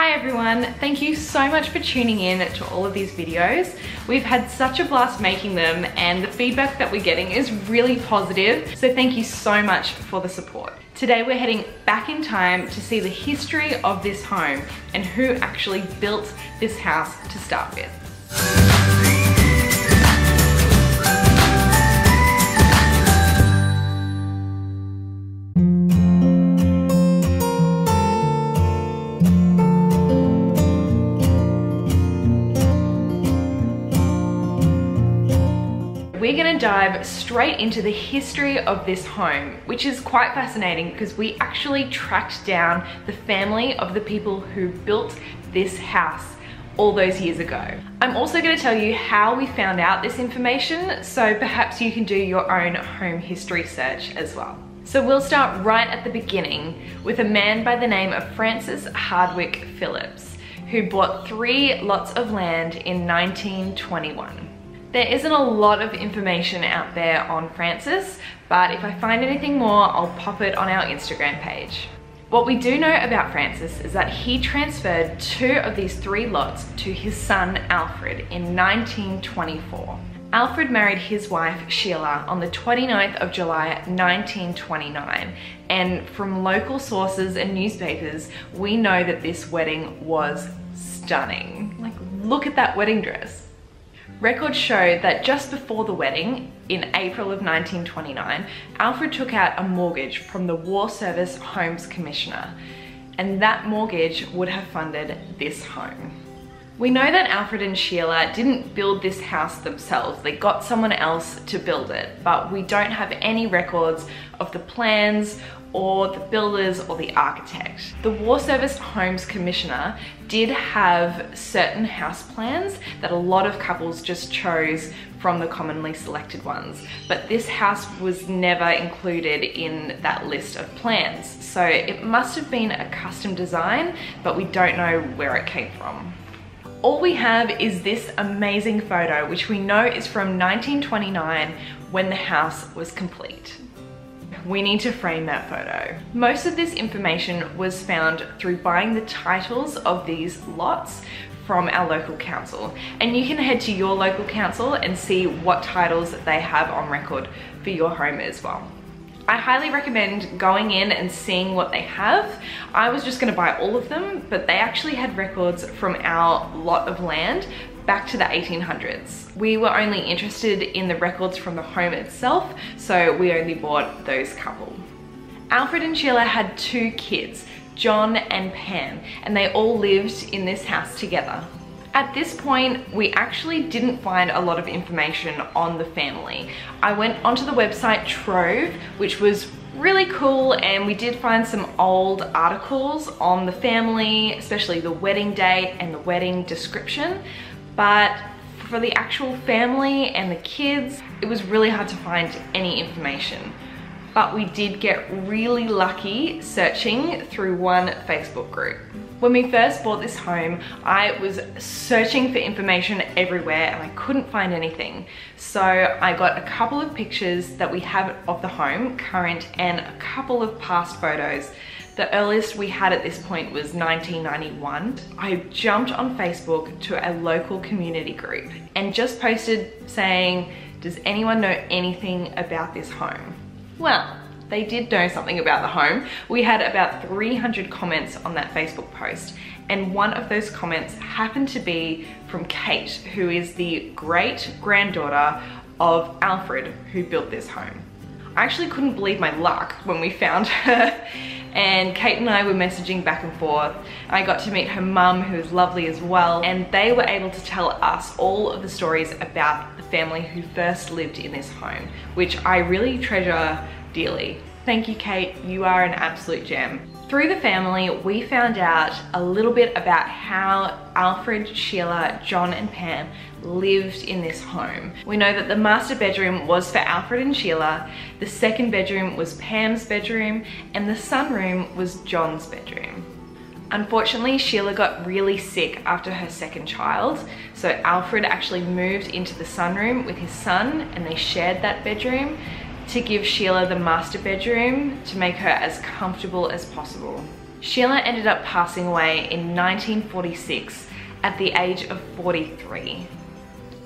Hi everyone, thank you so much for tuning in to all of these videos. We've had such a blast making them and the feedback that we're getting is really positive, so thank you so much for the support. Today we're heading back in time to see the history of this home and who actually built this house to start with. We're gonna dive straight into the history of this home, which is quite fascinating because we actually tracked down the family of the people who built this house all those years ago. I'm also gonna tell you how we found out this information, so perhaps you can do your own home history search as well. So we'll start right at the beginning with a man by the name of Francis Hardwick Phillips, who bought 3 lots of land in 1921. There isn't a lot of information out there on Francis, but if I find anything more, I'll pop it on our Instagram page. What we do know about Francis is that he transferred 2 of these 3 lots to his son Alfred in 1924. Alfred married his wife Sheila on the 29th of July 1929, and from local sources and newspapers, we know that this wedding was stunning. Like, look at that wedding dress. Records show that just before the wedding, in April of 1929, Alfred took out a mortgage from the War Service Homes Commissioner, and that mortgage would have funded this home. We know that Alfred and Sheila didn't build this house themselves, they got someone else to build it, but we don't have any records of the plans or the builders or the architect. The War Service Homes Commissioner did have certain house plans that a lot of couples just chose from the commonly selected ones, but this house was never included in that list of plans. So it must have been a custom design, but we don't know where it came from. All we have is this amazing photo, which we know is from 1929 when the house was complete. We need to frame that photo. Most of this information was found through buying the titles of these lots from our local council. And you can head to your local council and see what titles they have on record for your home as well. I highly recommend going in and seeing what they have. I was just gonna buy all of them, but they actually had records from our lot of land back to the 1800s. We were only interested in the records from the home itself, so we only bought those couple. Alfred and Sheila had 2 kids, John and Pam, and they all lived in this house together. At this point, we actually didn't find a lot of information on the family. I went onto the website Trove, which was really cool, and we did find some old articles on the family, especially the wedding date and the wedding description. But for the actual family and the kids, it was really hard to find any information. But we did get really lucky searching through one Facebook group. When we first bought this home, I was searching for information everywhere and I couldn't find anything. So I got a couple of pictures that we have of the home, current, and a couple of past photos. The earliest we had at this point was 1991. I jumped on Facebook to a local community group and just posted saying, does anyone know anything about this home? Well, they did know something about the home. We had about 300 comments on that Facebook post, and one of those comments happened to be from Kate, who is the great granddaughter of Alfred, who built this home. I actually couldn't believe my luck when we found her, and Kate and I were messaging back and forth. I got to meet her mum, who is lovely as well, and they were able to tell us all of the stories about the family who first lived in this home, which I really treasure dearly. Thank you, Kate, you are an absolute gem. Through the family, we found out a little bit about how Alfred, Sheila, John and Pam lived in this home. We know that the master bedroom was for Alfred and Sheila, the second bedroom was Pam's bedroom, and the sunroom was John's bedroom. Unfortunately, Sheila got really sick after her second child, so Alfred actually moved into the sunroom with his son and they shared that bedroom to give Sheila the master bedroom to make her as comfortable as possible. Sheila ended up passing away in 1946 at the age of 43.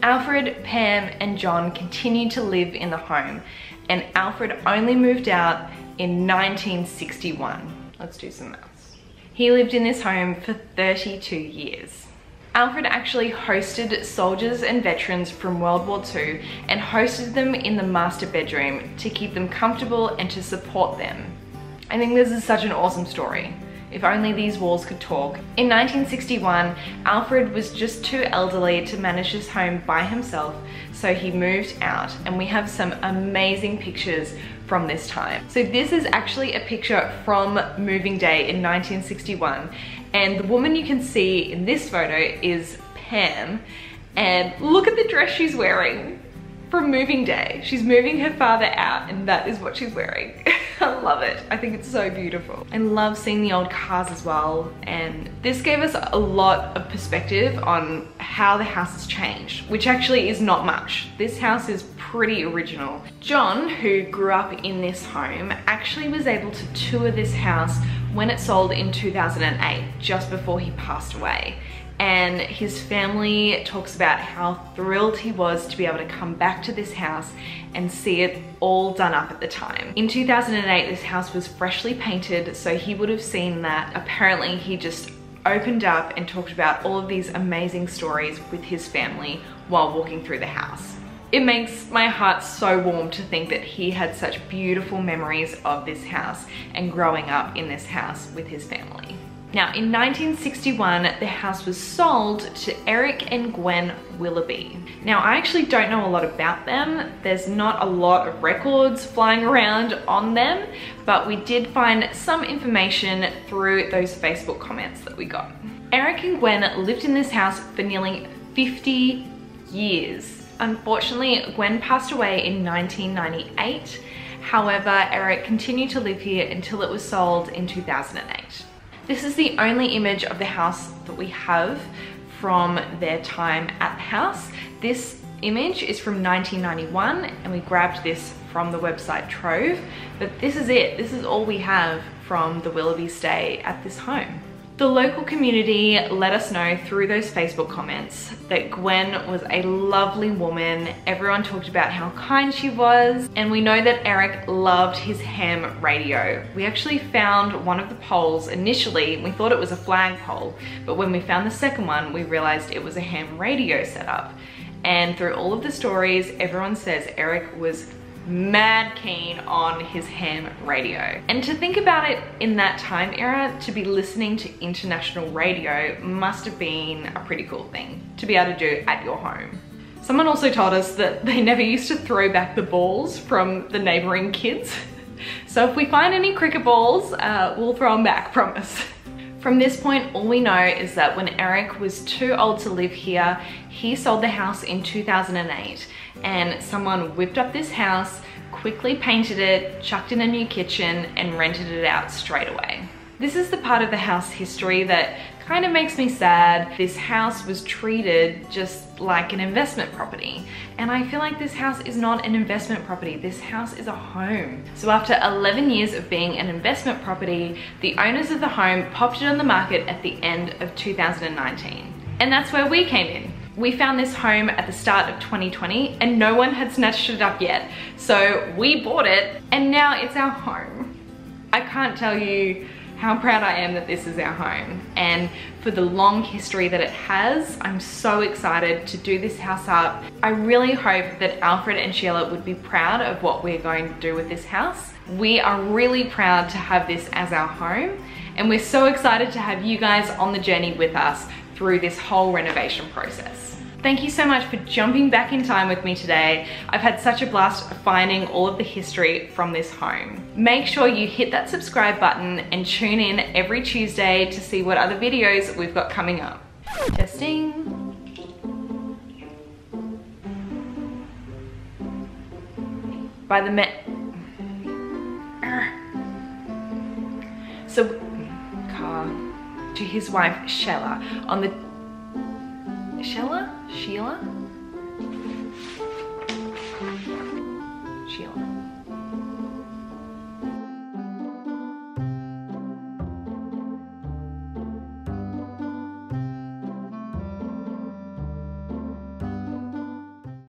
Alfred, Pam, and John continued to live in the home, and Alfred only moved out in 1961. Let's do some maths. He lived in this home for 32 years. Alfred actually hosted soldiers and veterans from World War II and hosted them in the master bedroom to keep them comfortable and to support them. I think this is such an awesome story. If only these walls could talk. In 1961, Alfred was just too elderly to manage his home by himself, so he moved out, and we have some amazing pictures from this time. So this is actually a picture from moving day in 1961, and the woman you can see in this photo is Pam, and look at the dress she's wearing from moving day. She's moving her father out, and that is what she's wearing. I love it. I think it's so beautiful. I love seeing the old cars as well, and this gave us a lot of perspective on how the house has changed, which actually is not much. This house is pretty original. John, who grew up in this home, actually was able to tour this house when it sold in 2008, just before he passed away. And his family talks about how thrilled he was to be able to come back to this house and see it all done up at the time. In 2008, this house was freshly painted, so he would have seen that. Apparently, he just opened up and talked about all of these amazing stories with his family while walking through the house. It makes my heart so warm to think that he had such beautiful memories of this house and growing up in this house with his family. Now, in 1961, the house was sold to Eric and Gwen Willoughby. Now, I actually don't know a lot about them. There's not a lot of records flying around on them, but we did find some information through those Facebook comments that we got. Eric and Gwen lived in this house for nearly 50 years. Unfortunately, Gwen passed away in 1998. However, Eric continued to live here until it was sold in 2008. This is the only image of the house that we have from their time at the house. This image is from 1991, and we grabbed this from the website Trove, but this is it. This is all we have from the Willoughby stay at this home. The local community let us know through those Facebook comments that Gwen was a lovely woman. Everyone talked about how kind she was, and we know that Eric loved his ham radio. We actually found one of the poles initially, we thought it was a flagpole, but when we found the second one, we realized it was a ham radio setup. And through all of the stories, everyone says Eric was mad keen on his ham radio. And to think about it, in that time era, to be listening to international radio must have been a pretty cool thing to be able to do at your home. Someone also told us that they never used to throw back the balls from the neighboring kids. So if we find any cricket balls, we'll throw them back, promise. From this point, all we know is that when Eric was too old to live here, he sold the house in 2008, and someone whipped up this house, quickly painted it, chucked in a new kitchen, and rented it out straight away. This is the part of the house history that kind of makes me sad. This house was treated just like an investment property, and I feel like this house is not an investment property. This house is a home. So after 11 years of being an investment property, the owners of the home popped it on the market at the end of 2019. And that's where we came in. We found this home at the start of 2020, and no one had snatched it up yet. So we bought it, and now it's our home. I can't tell you how proud I am that this is our home, and for the long history that it has. I'm so excited to do this house up. I really hope that Alfred and Sheila would be proud of what we're going to do with this house. We are really proud to have this as our home, and we're so excited to have you guys on the journey with us through this whole renovation process. Thank you so much for jumping back in time with me today. I've had such a blast finding all of the history from this home. Make sure you hit that subscribe button and tune in every Tuesday to see what other videos we've got coming up. Testing. By the car to his wife Sheila on the Sheila?